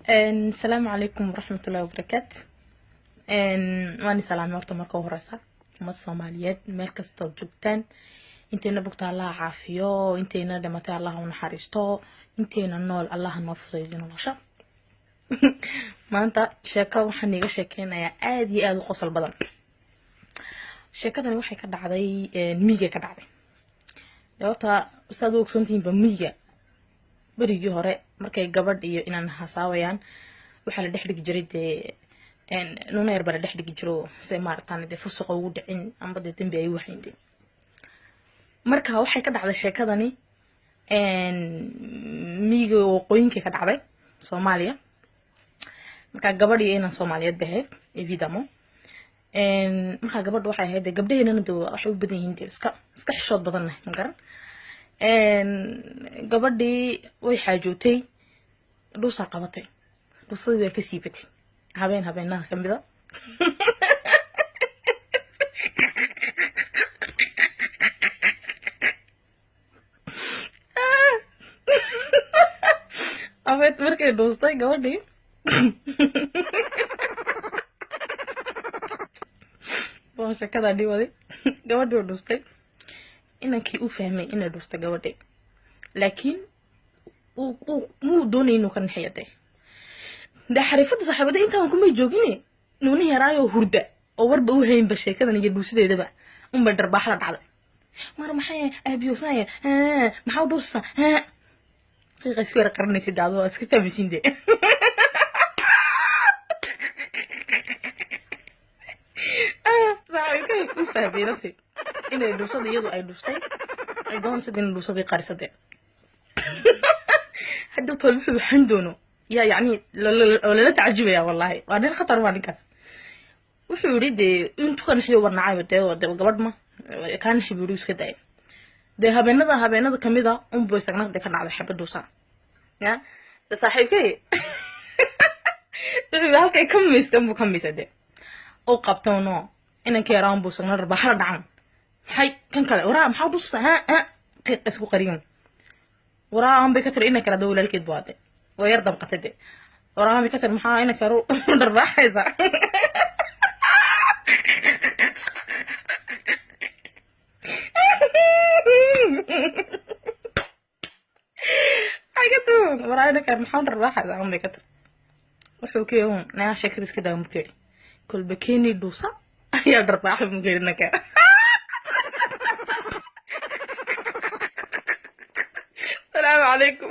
السلام عليكم ورحمة الله وبركاته. واني سلام horta marka ugu horeysa umad Soomaaliyeed meel kasta oo joogtaan inteena bogta Allah caafiyo inteena dhimatay Allah u naxariisto inteena nool Allah noo fududeeyo nolosha. maanta sheeko waxaan iga sheekeynayaa aad iyo aad u qosol badan. sheekadani waxay ka dhacday miyiga ka dhacday. horta ustaad oo ogsoontiinba miyiga berigii hore markay gabadh iyo inaan hasaawayaan waxa la dhexdhigi jiray nuna yar bala dhexdhigi jiro si maartaan fusuq ugu dhicin amba dambi ay waxayndeen. marka waxay ka dhacday sheekadani miyiga waqooyinka ka dhacday Soomaaliya. marka gabadh iyo inaan Soomaaliyeed bahayd evidamo marka gabadh waxay ahayd gabdhaheena waxay u badan yihiin iska xishood badan ma garan. gabadhii way xaajootay dhuusa qabatay dhuusadii way ka siibatay habeenaha kamida markay dhuustay gabadhii shakada dhiwaday gabadhii dhuustay inankii uu fahmay inay dhuustay gabadhii laakiin uu doonay inuu ka naxiyade xariifada saaxiibada intaan kuma joogin nuuni yaraayo hurda oo warba u haynba sheekadan iyo dhuusideedaba unba darbaax la dhacday. mar maxay aabiyosay maxaa dhuusa qiiqa isku yar qaranaysa daado iska fahmaysiin de saaxiibkay u fahmeeyay inay dhuusada iyadu ay dhuustay ay doonaysa in dhuusadii qarisade hadda tolbuxu waxaan doono يا يعني لا تعجب يا والله وانا خطر ما نكاس وحو يريد انتو كان حيو ورنعاي قبل ما كان حبيروس كده ده هبينada kamida un boo isagna de ka dhacday xabad uusan ya saaxiibkay halkay kammeysade oo qabtoono inanka yaraan buu isagna rabaxla dhacan hay kan kale waraa maxaa dhusta isku qariin waraa aan bay ka tir inanka rado walaalkeed baade ويردم قتدي وراها بكتر محا هنا كرو درباحيزا حاجتون وراها هنا كان محا درباحيزا عم بكتر وحوكيهم ناها شكريس كده مكيري كل بكيني دوسا يا درباحي مكيري نكا السلام عليكم.